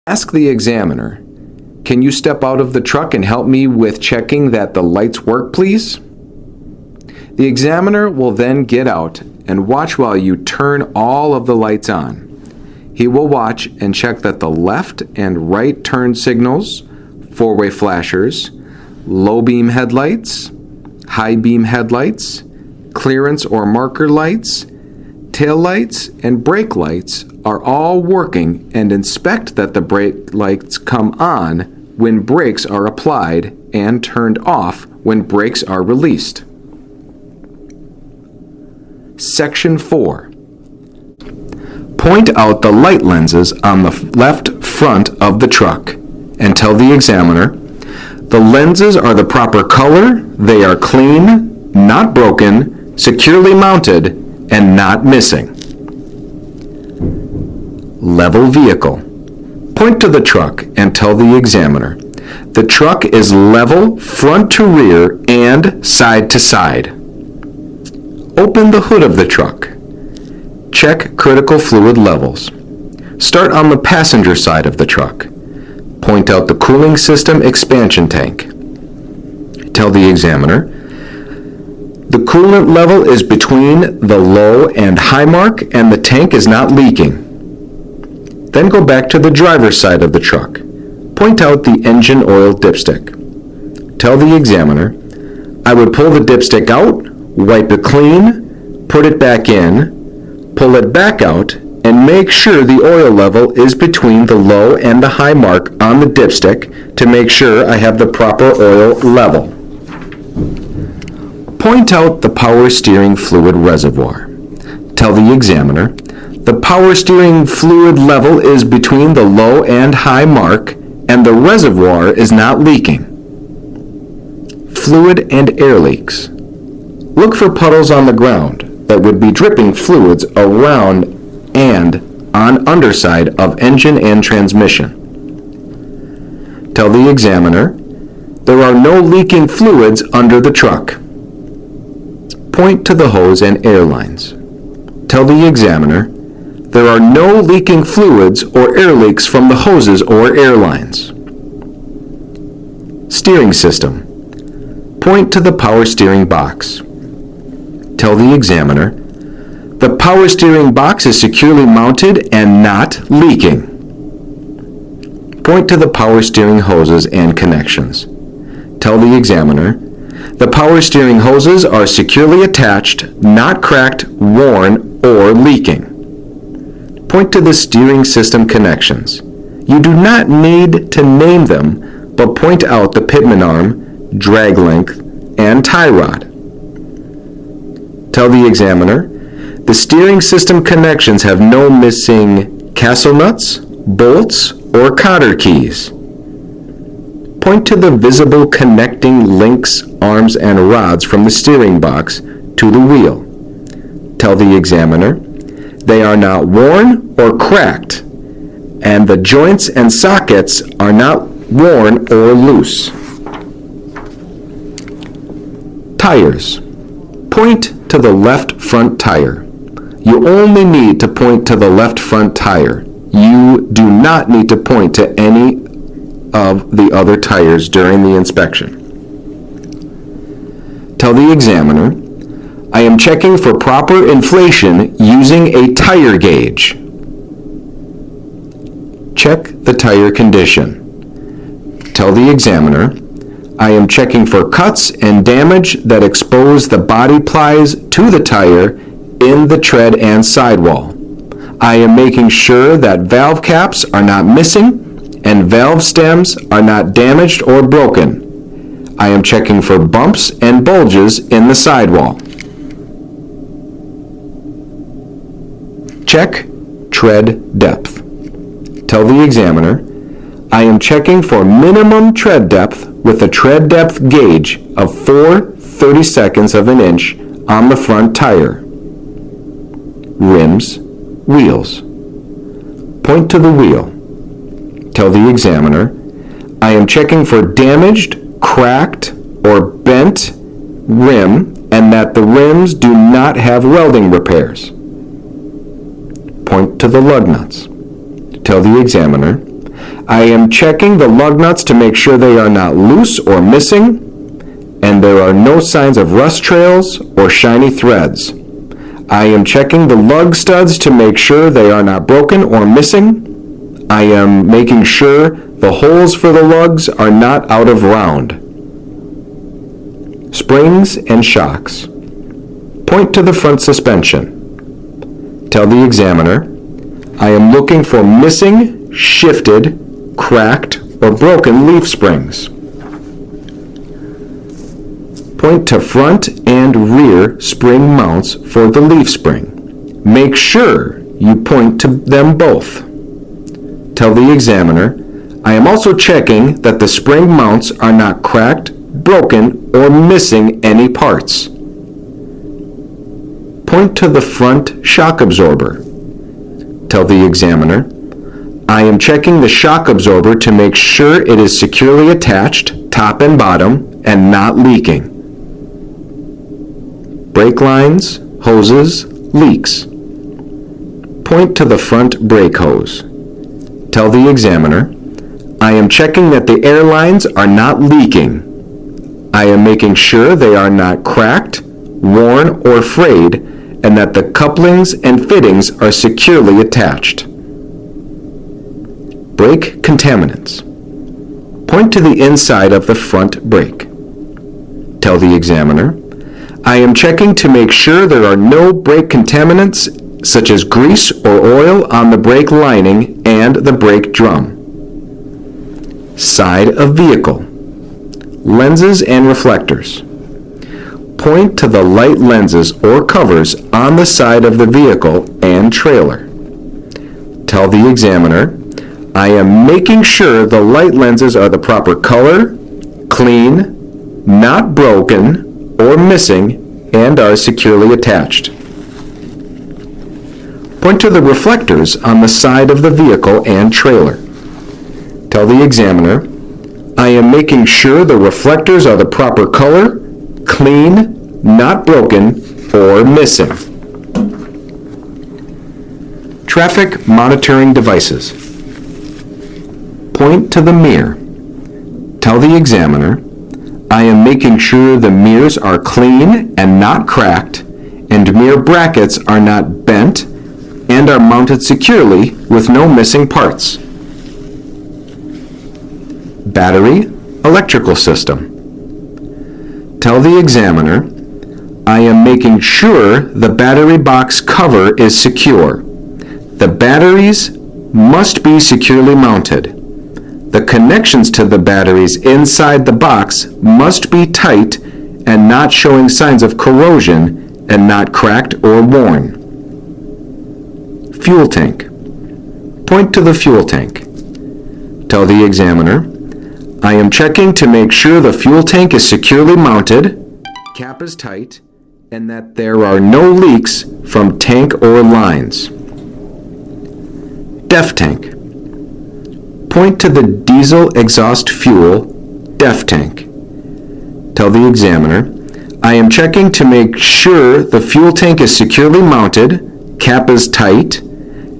Ask the examiner, "Can you step out of the truck and help me with checking that the lights work, please?" The examiner will then get out and watch while you turn all of the lights on. He will watch and check that the left and right turn signals, four-way flashers, low beam headlights, high beam headlights, clearance or marker lights, tail lights, and brake lights are all working, and inspect that the brake lights come on when brakes are applied and turned off when brakes are released. Section 4. Point out the light lenses on the left front of the truck and tell the examiner, "The lenses are the proper color, they are clean, not broken, securely mounted, and not missing." Level vehicle. Point to the truck and tell the examiner, "The truck is level front to rear and side to side." Open the hood of the truck. Check critical fluid levels. Start on the passenger side of the truck. Point out the cooling system expansion tank. Tell the examiner, "The coolant level is between the low and high mark and the tank is not leaking." Then go back to the driver's side of the truck. Point out the engine oil dipstick. Tell the examiner, "I would pull the dipstick out, wipe it clean, put it back in, pull it back out, and make sure the oil level is between the low and the high mark on the dipstick to make sure I have the proper oil level." Point out the power steering fluid reservoir. Tell the examiner, "The power steering fluid level is between the low and high mark and the reservoir is not leaking." Fluid and air leaks. Look for puddles on the ground that would be dripping fluids around and on underside of engine and transmission. Tell the examiner, "There are no leaking fluids under the truck." Point to the hose and air lines. Tell the examiner, "There are no leaking fluids or air leaks from the hoses or air lines." Steering system. Point to the power steering box. Tell the examiner, "The power steering box is securely mounted and not leaking." Point to the power steering hoses and connections. Tell the examiner, "The power steering hoses are securely attached, not cracked, worn, or leaking." Point to the steering system connections. You do not need to name them, but point out the pitman arm, drag length, and tie rod. Tell the examiner, "The steering system connections have no missing castle nuts, bolts, or cotter keys." Point to the visible connecting links, arms, and rods from the steering box to the wheel. Tell the examiner, "They are not worn or cracked, and the joints and sockets are not worn or loose." Tires. Point to the left front tire. You only need to point to the left front tire. You do not need to point to any of the other tires during the inspection. Tell the examiner, "I am checking for proper inflation using a tire gauge." Check the tire condition. Tell the examiner, "I am checking for cuts and damage that expose the body plies to the tire in the tread and sidewall. I am making sure that valve caps are not missing and valve stems are not damaged or broken. I am checking for bumps and bulges in the sidewall." Check tread depth. Tell the examiner, "I am checking for minimum tread depth with a tread depth gauge of 4/32 of an inch on the front tire." Rims, wheels. Point to the wheel. Tell the examiner, "I am checking for damaged, cracked, or bent rim and that the rims do not have welding repairs." Point to the lug nuts. Tell the examiner, I am checking the lug nuts to make sure they are not loose or missing, and there are no signs of rust trails or shiny threads. I am checking the lug studs to make sure they are not broken or missing. I am making sure the holes for the lugs are not out of round. Springs and shocks. Point to the front suspension. Tell the examiner, I am looking for missing, shifted, cracked, or broken leaf springs. Point to front and rear spring mounts for the leaf spring. Make sure you point to them both. Tell the examiner, I am also checking that the spring mounts are not cracked, broken, or missing any parts. Point to the front shock absorber. Tell the examiner, I am checking the shock absorber to make sure it is securely attached, top and bottom, and not leaking. Brake lines, hoses, leaks. Point to the front brake hose. Tell the examiner, I am checking that the air lines are not leaking. I am making sure they are not cracked, worn, or frayed, and that the couplings and fittings are securely attached. Brake contaminants. Point to the inside of the front brake. Tell the examiner, I am checking to make sure there are no brake contaminants such as grease or oil on the brake lining and the brake drum. Side of vehicle. Lenses and reflectors. Point to the light lenses or covers on the side of the vehicle and trailer. Tell the examiner, I am making sure the light lenses are the proper color, clean, not broken, or missing, and are securely attached. Point to the reflectors on the side of the vehicle and trailer. Tell the examiner, I am making sure the reflectors are the proper color, clean, not broken, or missing. Traffic monitoring devices. Point to the mirror. Tell the examiner, I am making sure the mirrors are clean and not cracked, and mirror brackets are not bent and are mounted securely with no missing parts. Battery, electrical system. Tell the examiner, I am making sure the battery box cover is secure. The batteries must be securely mounted. The connections to the batteries inside the box must be tight and not showing signs of corrosion and not cracked or worn. Fuel tank. Point to the fuel tank. Tell the examiner, I am checking to make sure the fuel tank is securely mounted, cap is tight, and that there are no leaks from tank or lines. DEF tank. Point to the diesel exhaust fuel DEF tank. Tell the examiner, I am checking to make sure the fuel tank is securely mounted, cap is tight,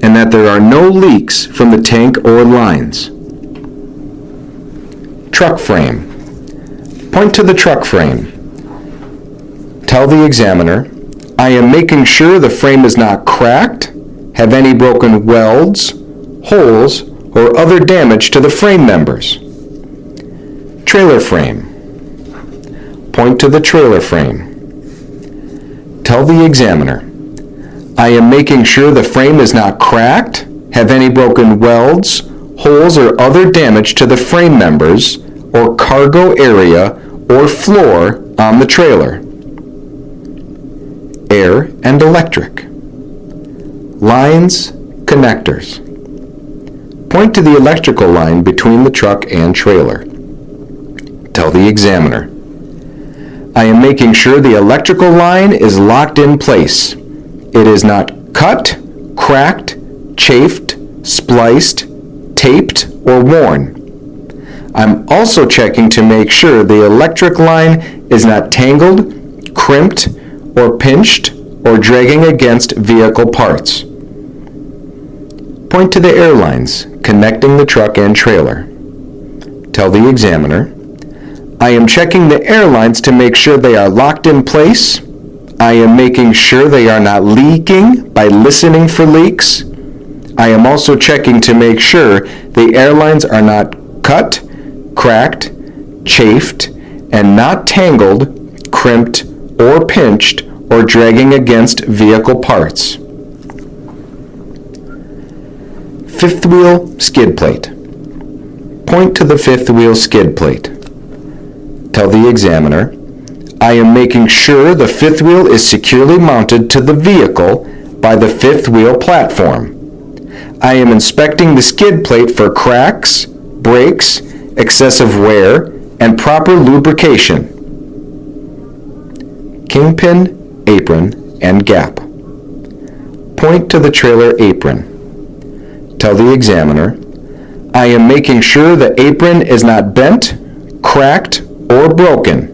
and that there are no leaks from the tank or lines. Truck frame. Point to the truck frame. Tell the examiner, I am making sure the frame is not cracked, have any broken welds, holes, or other damage to the frame members. Trailer frame. Point to the trailer frame. Tell the examiner, I am making sure the frame is not cracked, have any broken welds, holes, or other damage to the frame members or cargo area or floor on the trailer. Air and electric. Lines, connectors. Point to the electrical line between the truck and trailer. Tell the examiner, I am making sure the electrical line is locked in place. It is not cut, cracked, chafed, spliced, taped, or worn. I'm also checking to make sure the electric line is not tangled, crimped, or pinched, or dragging against vehicle parts. Point to the air lines connecting the truck and trailer. Tell the examiner, I am checking the air lines to make sure they are locked in place. I am making sure they are not leaking by listening for leaks. I am also checking to make sure the air lines are not cut, cracked, chafed, and not tangled, crimped, or pinched, or dragging against vehicle parts. Fifth wheel skid plate. Point to the fifth wheel skid plate. Tell the examiner, I am making sure the fifth wheel is securely mounted to the vehicle by the fifth wheel platform. I am inspecting the skid plate for cracks, breaks, excessive wear, and proper lubrication. Kingpin, apron, and gap. Point to the trailer apron. Tell the examiner, I am making sure the apron is not bent, cracked, or broken.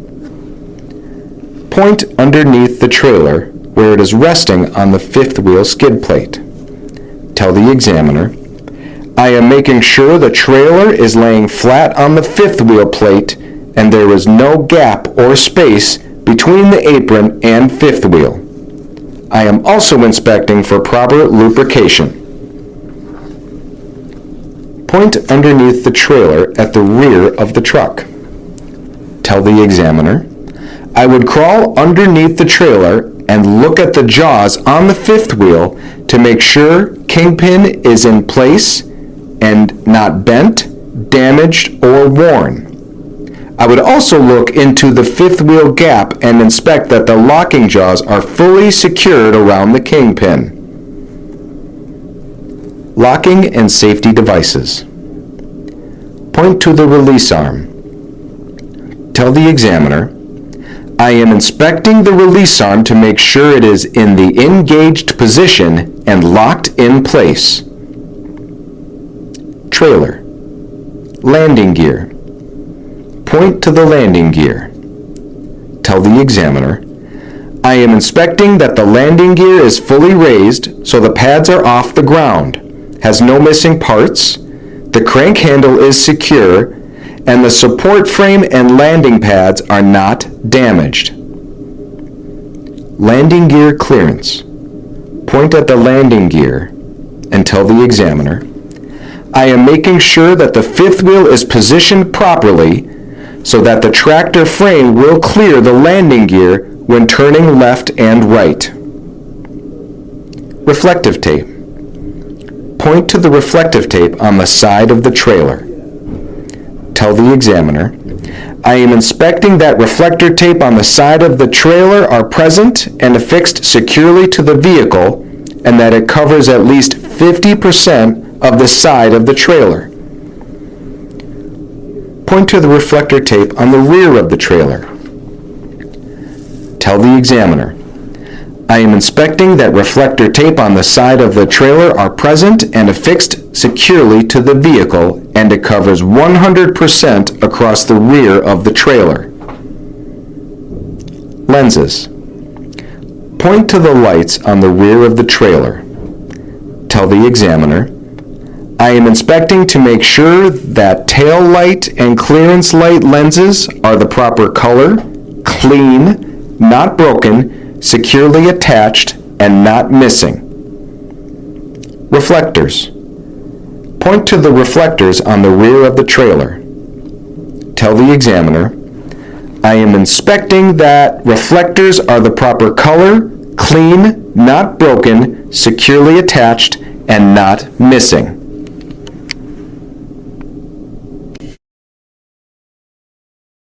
Point underneath the trailer where it is resting on the fifth wheel skid plate. Tell the examiner, I am making sure the trailer is laying flat on the fifth wheel plate and there is no gap or space between the apron and fifth wheel. I am also inspecting for proper lubrication. Point underneath the trailer at the rear of the truck. Tell the examiner, I would crawl underneath the trailer and look at the jaws on the fifth wheel to make sure Kingpin is in place and not bent, damaged, or worn. I would also look into the fifth wheel gap and inspect that the locking jaws are fully secured around the Kingpin. Locking and safety devices. Point to the release arm. Tell the examiner, I am inspecting the release arm to make sure it is in the engaged position and locked in place. Trailer. Landing gear. Point to the landing gear. Tell the examiner, I am inspecting that the landing gear is fully raised so the pads are off the ground, has no missing parts, the crank handle is secure, and the support frame and landing pads are not damaged. Landing gear clearance. Point at the landing gear and tell the examiner, I am making sure that the fifth wheel is positioned properly so that the tractor frame will clear the landing gear when turning left and right. Reflective tape. Point to the reflective tape on the side of the trailer. Tell the examiner, I am inspecting that reflector tape on the side of the trailer are present and affixed securely to the vehicle and that it covers at least 50% of the side of the trailer. Point to the reflector tape on the rear of the trailer. Tell the examiner, I am inspecting that reflector tape on the side of the trailer are present and affixed securely to the vehicle and it covers 100% across the rear of the trailer. Lenses. Point to the lights on the rear of the trailer. Tell the examiner, I am inspecting to make sure that tail light and clearance light lenses are the proper color, clean, not broken, securely attached, and not missing. Reflectors. Point to the reflectors on the rear of the trailer. Tell the examiner, I am inspecting that reflectors are the proper color, clean, not broken, securely attached, and not missing.